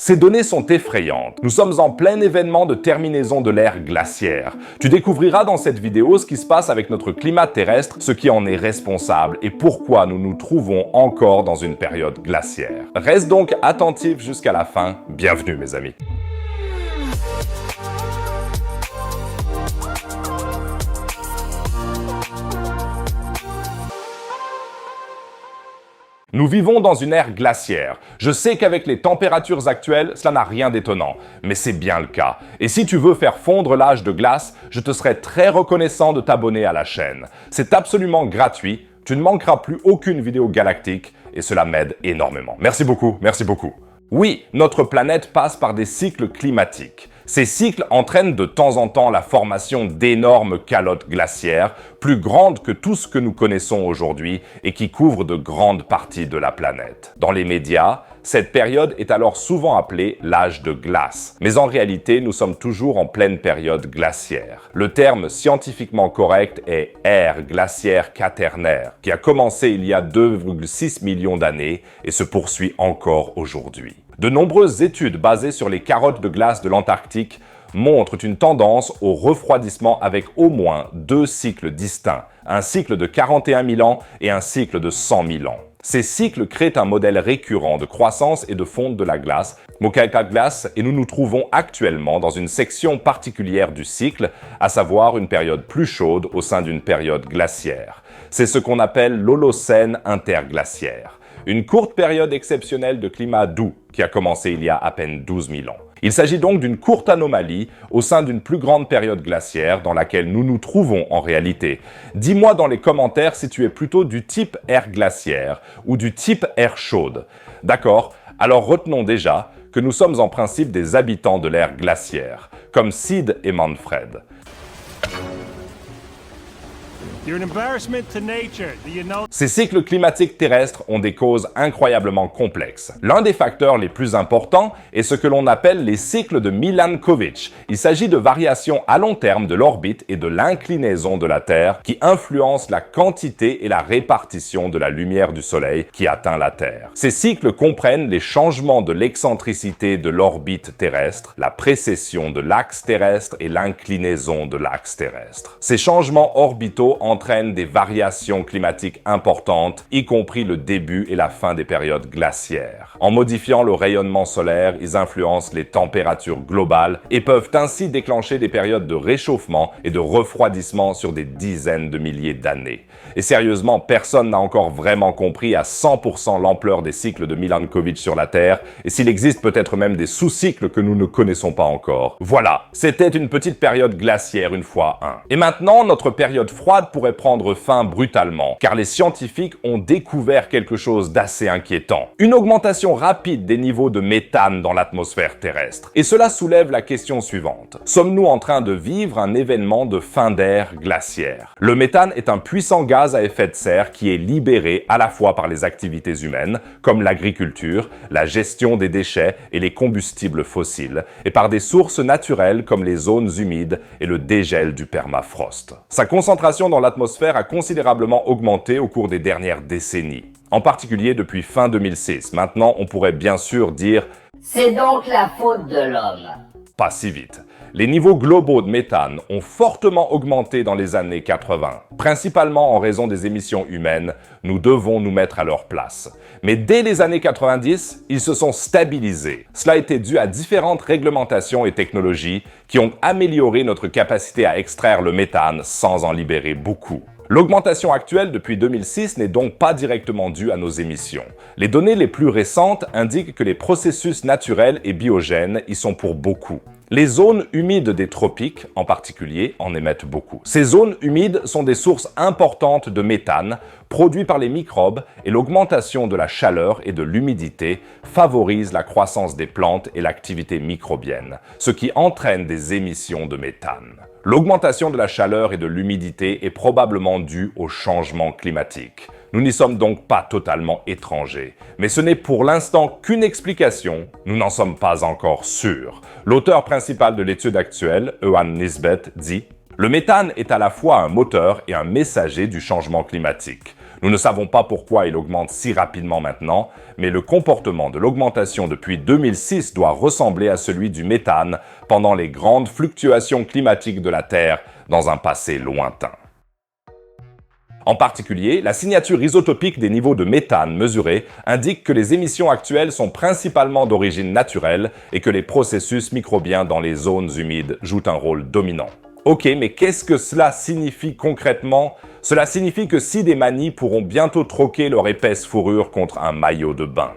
Ces données sont effrayantes. Nous sommes en plein événement de terminaison de l'ère glaciaire. Tu découvriras dans cette vidéo ce qui se passe avec notre climat terrestre, ce qui en est responsable et pourquoi nous nous trouvons encore dans une période glaciaire. Reste donc attentif jusqu'à la fin. Bienvenue mes amis. Nous vivons dans une ère glaciaire. Je sais qu'avec les températures actuelles, cela n'a rien d'étonnant, mais c'est bien le cas. Et si tu veux faire fondre l'âge de glace, je te serai très reconnaissant de t'abonner à la chaîne. C'est absolument gratuit, tu ne manqueras plus aucune vidéo galactique et cela m'aide énormément. Merci beaucoup, merci beaucoup. Oui, notre planète passe par des cycles climatiques. Ces cycles entraînent de temps en temps la formation d'énormes calottes glaciaires, plus grandes que tout ce que nous connaissons aujourd'hui et qui couvrent de grandes parties de la planète. Dans les médias, cette période est alors souvent appelée l'âge de glace. Mais en réalité, nous sommes toujours en pleine période glaciaire. Le terme scientifiquement correct est ère glaciaire quaternaire, qui a commencé il y a 2,6 millions d'années et se poursuit encore aujourd'hui. De nombreuses études basées sur les carottes de glace de l'Antarctique montrent une tendance au refroidissement avec au moins 2 cycles distincts, un cycle de 41 000 ans et un cycle de 100 000 ans. Ces cycles créent un modèle récurrent de croissance et de fonte de la glace, glace, et nous nous trouvons actuellement dans une section particulière du cycle, à savoir une période plus chaude au sein d'une période glaciaire. C'est ce qu'on appelle l'Holocène interglaciaire. Une courte période exceptionnelle de climat doux qui a commencé il y a à peine 12 000 ans. Il s'agit donc d'une courte anomalie au sein d'une plus grande période glaciaire dans laquelle nous nous trouvons en réalité. Dis-moi dans les commentaires si tu es plutôt du type ère glaciaire ou du type ère chaude. D'accord, alors retenons déjà que nous sommes en principe des habitants de l'ère glaciaire, comme Sid et Manfred. Ces cycles climatiques terrestres ont des causes incroyablement complexes. L'un des facteurs les plus importants est ce que l'on appelle les cycles de Milankovitch. Il s'agit de variations à long terme de l'orbite et de l'inclinaison de la Terre qui influencent la quantité et la répartition de la lumière du Soleil qui atteint la Terre. Ces cycles comprennent les changements de l'excentricité de l'orbite terrestre, la précession de l'axe terrestre et l'inclinaison de l'axe terrestre. Ces changements orbitaux entraînent des variations climatiques importantes, y compris le début et la fin des périodes glaciaires. En modifiant le rayonnement solaire, ils influencent les températures globales et peuvent ainsi déclencher des périodes de réchauffement et de refroidissement sur des dizaines de milliers d'années. Et sérieusement, personne n'a encore vraiment compris à 100% l'ampleur des cycles de Milankovitch sur la Terre, et s'il existe peut-être même des sous-cycles que nous ne connaissons pas encore. Voilà, c'était une petite période glaciaire une fois un. Et maintenant, notre période froide pourrait prendre fin brutalement, car les scientifiques ont découvert quelque chose d'assez inquiétant. Une augmentation rapide des niveaux de méthane dans l'atmosphère terrestre. Et cela soulève la question suivante. Sommes-nous en train de vivre un événement de fin d'ère glaciaire? Le méthane est un puissant gaz à effet de serre qui est libéré à la fois par les activités humaines, comme l'agriculture, la gestion des déchets et les combustibles fossiles, et par des sources naturelles comme les zones humides et le dégel du permafrost. Sa concentration dans l'atmosphère a considérablement augmenté au cours des dernières décennies, en particulier depuis fin 2006. Maintenant, on pourrait bien sûr dire « C'est donc la faute de l'homme ». Pas si vite. Les niveaux globaux de méthane ont fortement augmenté dans les années 80. Principalement en raison des émissions humaines, nous devons nous mettre à leur place. Mais dès les années 90, ils se sont stabilisés. Cela était dû à différentes réglementations et technologies qui ont amélioré notre capacité à extraire le méthane sans en libérer beaucoup. L'augmentation actuelle depuis 2006 n'est donc pas directement due à nos émissions. Les données les plus récentes indiquent que les processus naturels et biogènes y sont pour beaucoup. Les zones humides des tropiques, en particulier, en émettent beaucoup. Ces zones humides sont des sources importantes de méthane, produit par les microbes, et l'augmentation de la chaleur et de l'humidité favorise la croissance des plantes et l'activité microbienne, ce qui entraîne des émissions de méthane. L'augmentation de la chaleur et de l'humidité est probablement due au changement climatique. Nous n'y sommes donc pas totalement étrangers. Mais ce n'est pour l'instant qu'une explication, nous n'en sommes pas encore sûrs. L'auteur principal de l'étude actuelle, Ewan Nisbet, dit « Le méthane est à la fois un moteur et un messager du changement climatique. Nous ne savons pas pourquoi il augmente si rapidement maintenant, mais le comportement de l'augmentation depuis 2006 doit ressembler à celui du méthane pendant les grandes fluctuations climatiques de la Terre dans un passé lointain. En particulier, la signature isotopique des niveaux de méthane mesurés indique que les émissions actuelles sont principalement d'origine naturelle et que les processus microbiens dans les zones humides jouent un rôle dominant. Ok, mais qu'est-ce que cela signifie concrètement? Cela signifie que si des manis pourront bientôt troquer leur épaisse fourrure contre un maillot de bain.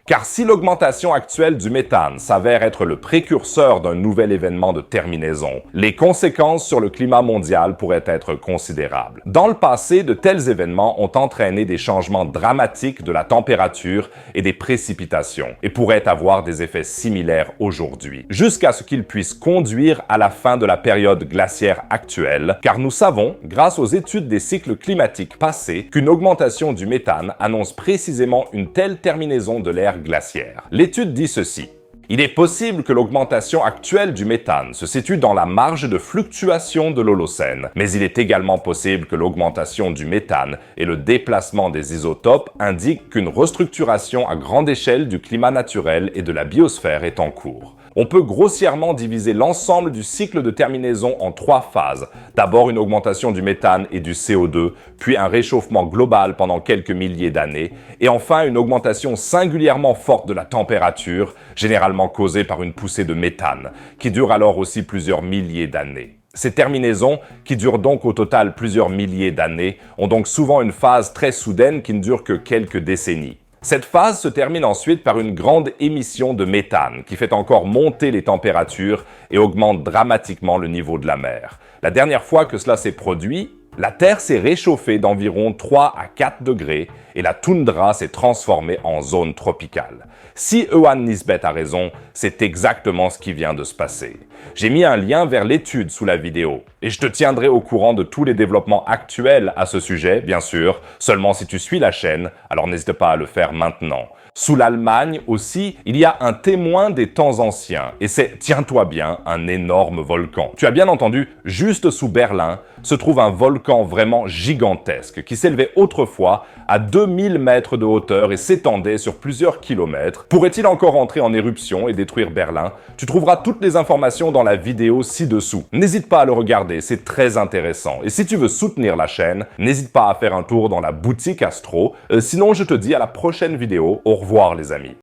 Car si l'augmentation actuelle du méthane s'avère être le précurseur d'un nouvel événement de terminaison, les conséquences sur le climat mondial pourraient être considérables. Dans le passé, de tels événements ont entraîné des changements dramatiques de la température et des précipitations et pourraient avoir des effets similaires aujourd'hui, jusqu'à ce qu'ils puissent conduire à la fin de la période glaciaire actuelle, car nous savons, grâce aux études des cycles climatiques passés, qu'une augmentation du méthane annonce précisément une telle terminaison de l'ère glaciaire. L'étude dit ceci. Il est possible que l'augmentation actuelle du méthane se situe dans la marge de fluctuation de l'Holocène, mais il est également possible que l'augmentation du méthane et le déplacement des isotopes indiquent qu'une restructuration à grande échelle du climat naturel et de la biosphère est en cours. On peut grossièrement diviser l'ensemble du cycle de terminaison en 3 phases. D'abord une augmentation du méthane et du CO2, puis un réchauffement global pendant quelques milliers d'années, et enfin une augmentation singulièrement forte de la température, généralement causée par une poussée de méthane, qui dure alors aussi plusieurs milliers d'années. Ces terminaisons, qui durent donc au total plusieurs milliers d'années, ont donc souvent une phase très soudaine qui ne dure que quelques décennies. Cette phase se termine ensuite par une grande émission de méthane qui fait encore monter les températures et augmente dramatiquement le niveau de la mer. La dernière fois que cela s'est produit, la Terre s'est réchauffée d'environ 3 à 4 degrés et la toundra s'est transformée en zone tropicale. Si Ewan Nisbet a raison, c'est exactement ce qui vient de se passer. J'ai mis un lien vers l'étude sous la vidéo et je te tiendrai au courant de tous les développements actuels à ce sujet, bien sûr, seulement si tu suis la chaîne, alors n'hésite pas à le faire maintenant. Sous l'Allemagne aussi, il y a un témoin des temps anciens, et c'est, tiens-toi bien, un énorme volcan. Tu as bien entendu, juste sous Berlin, se trouve un volcan vraiment gigantesque, qui s'élevait autrefois à 2000 mètres de hauteur et s'étendait sur plusieurs kilomètres. Pourrait-il encore entrer en éruption et détruire Berlin? Tu trouveras toutes les informations dans la vidéo ci-dessous. N'hésite pas à le regarder, c'est très intéressant. Et si tu veux soutenir la chaîne, n'hésite pas à faire un tour dans la boutique Astro. Sinon, je te dis à la prochaine vidéo. Au revoir les amis.